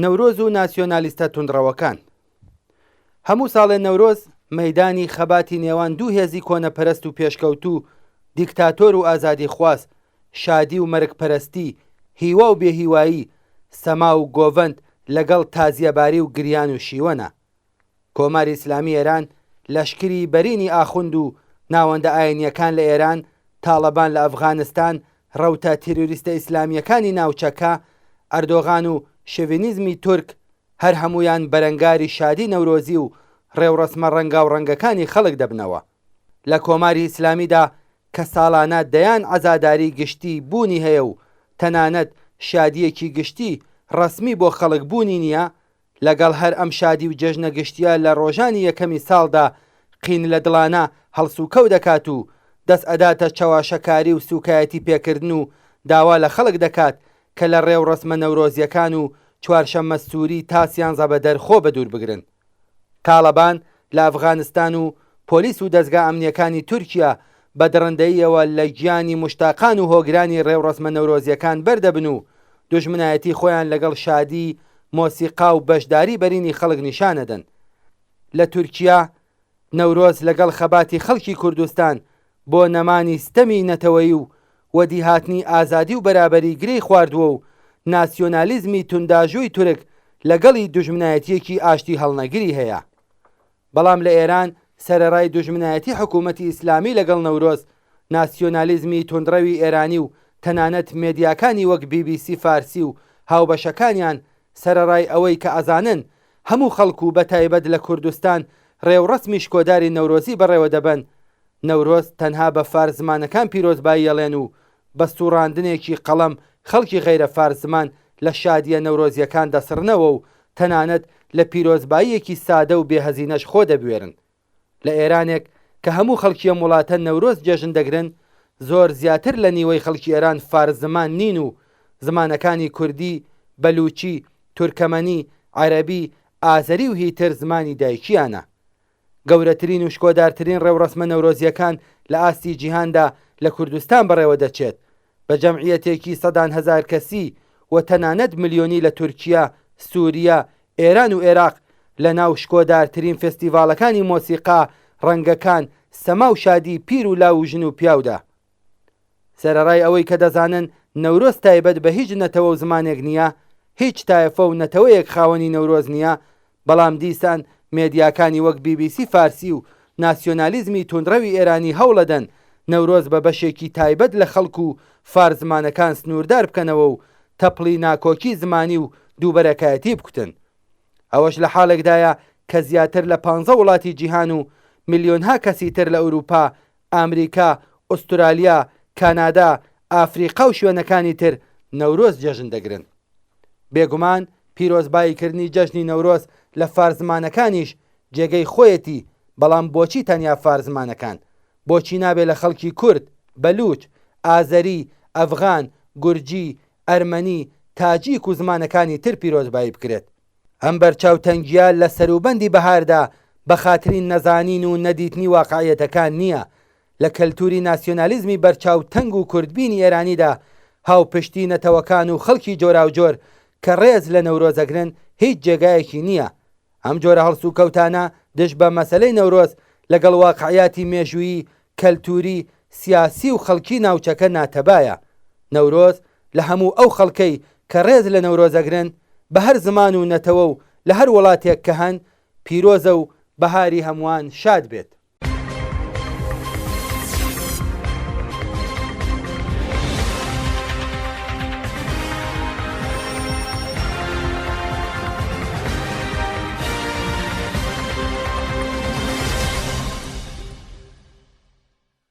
نەورۆز و ناسیۆنالیستە توندڕەوەکان. هەموو ساڵێ نەورۆز مەیدانی خەباتی نێوان دوو هێزی کۆنەپەرست و پێشکەوت و دیکتاتۆر و ئازادی خواست، شادی و مەرگپەرستی، هیوا و بێهیوایی، سەما و گۆڤەند لەگەڵ تازیەباری و گریان و شیوەنە. کۆماری ئیسلامی ئێران لەشکری بەرینی ئاخوند و ناوەندە ئاینیەکان لە ئێران، تاڵەبان لە ئەفغانستان، ڕەوتە تیرۆریستە ئیسلامیەکانی ناوچەکە، ئەردۆغان و شێڤینیزمی تورک، هەر هەمویان بەرەنگاری شادی نەورۆزی و ڕێوڕەسمە ڕەنگا و ڕەنگەکانی خەڵک دەبنەوە. لە کۆماری ئیسلامیدا کە ساڵانە دەیان عەزاداری گشتی بوونی هەیە و تەنانەت شادیەکی گشتی ڕەسمی بۆ خەڵک بوونی نییە، لەگەڵ هەر ئەم شادی و جەژنە گشتیە لە ڕۆژانی یەکەمی ساڵدا قین لە دڵانە هەڵسوکەوت دەکات و دەست ئەداتە چاواشەکاری و سوکایەتی پێکردن و داوا لە خەڵک دەکات کە لە ڕێو ڕەسمە نەورۆزیەکان و چوارشەممە سووری تا سیانزە بە دەرخۆ بە دوور بگرن. تاڵەبان لە ئەفغانستان و پۆلیس و دەستگا ئەمنیەکانی تورکیا بە دڕندەییەوە لە گیانی مشتاقان و هۆگرانی ڕێوڕەسمە نەورۆزیەکان بەردەبن و دوژمنایەتی خۆیان لەگەڵ شادی، مۆسیقا و بەشداری بەرینی خەڵک نیشانەدەن. لە تورکیا نەورۆز لەگەڵ خەباتی خەڵکی کوردستان بۆ نەمانی ستەمی نەتەوەیی و وەدیهاتنی ئازادی و بەرابەری گرەی خواردووە و ناسیۆنالیزمی تونداژووی تورک لەگەڵی دوژمنایەتیەکی ئاشتی هەڵنەگری هەیە. بەڵام لە ئێران سەرەڕای دوژمنایەتی حکوومەتی ئیسلامی لەگەڵ نەورۆز، ناسیۆنالیزمی توندڕەوی ئێرانی و تەنانەت مێدیاکانی وەک BBC فارسی و هاوبەشەکانیان سەرەڕای ئەوەی کە ئەزانن هەموو خەڵکو بە تایبەت لە کوردستان ڕێوڕەسمی شکۆداری نەورۆزی بەڕێوە دەبن. نەورۆز تەنها بە فارس زمانەکان پیرۆزبایی ئەڵێن و بە سوڕاندنێکی قەڵەم خەڵکی غەیرە فارس زمان لە شادیە نەورۆزیەکان دەسڕنەوە و تەنانەت لە پیرۆزباییەکی سادە و بێهەزینەش خۆ دەبوێرن. لە ئێرانێک کە هەموو خەڵکی ئەم وڵاتە نەورۆز جێژن دەگرن، زۆر زیاتر لە نیوەی خەڵکی ئێران فارس زمان نین و زمانەکانی کوردی، بەلوچی، تورکەمەنی، عەرەبی، ئازەری و هیتر زمانی دایکیانە. گەورەترین و شکۆدارترین ڕێوڕەسمە نەورۆزیەکان لە ئاستی جیهاندا لە کوردستان بەڕێوە دەچێت، بە جەمعیەتێکی سەدان هەزار کەسی و تەنانەت ملیۆنی لە تورکیا، سووریا، ئێران و عێراق لە ناو شکۆدارترین فێستیڤاڵەکانی مۆسیقا، ڕەنگەکان، سەما و شادی پیر و لاو و ژن و پیاودا. سەرەڕای ئەوەی کە دەزانن نەورۆز تایبەت بە هیچ نەتەوە و زمانێک نییە، هیچ تایەفە و نەتەوەیەک خاوەنی نەورۆز نییە، بەڵام دیسان مێدیاکانی وەک BBC فارسی و ناسیۆنالیزمی توندڕەوی ئێرانی هەوڵەدەن نەورۆز بە بەشێکی تایبەت لە خەڵکو و فارس زمانەکان سنووردار بکەنەوە و تەپڵی ناکۆکی زمانی و دووبەرەکایەتی بکوتن. ئەوەش لە حاڵێکدایە کە زیاتر لە 15 وڵاتی جیهان و میلیۆنها کەسی تر لە ئەوروپا، ئامریکا، ئوسترالیا، کانادا، ئافریقا و شوێنەکانی تر نەورۆز جەژن دەگرن. بێگومان پیرۆزباییکردنی جەژنی نەورۆز لە فارس زمانەکانیش جێگەی خۆیەتی، بەڵام بۆچی تەنیا فارس زمانەکان؟ بۆچی نابێت لە خەڵکی کورد، بەلوچ، ئازەری، ئەفغان، گورجی، ئەرمەنی، تاجیک و زمانەکانی تر پیرۆزبایی بکرێت؟ ئەم بەرچاوتەنگیە لە سەروبەندی بەهاردا بە خاترین نەزانین و نەدیتنی واقعیەتەکان نییە. لە کەلتوری ناسیۆنالیزمی بەرچاوتەنگ و کوردبینی ئێرانیدا هاوپشتی نەتەوەکان و خەڵکی جۆراوجۆر کە ڕێز لە نەورۆزەگرن هیچ جێگایەکی نییە. ئەم جۆرە هەڵسوکەوتانە دش بە مەسەلەی نەورۆز لەگەڵ واقعیاتی مێژوویی، کەلتوری، سیاسی و خەڵکی ناوچەکە ناتەبایە. نەورۆز لە هەموو ئەو خەڵکەی کە ڕێز لە نەورۆزەگرن بە هەر زمان و نەتەوە و لە هەر وڵاتێک کە هەن پیرۆزە و بەهاری هەمووان شاد بێت.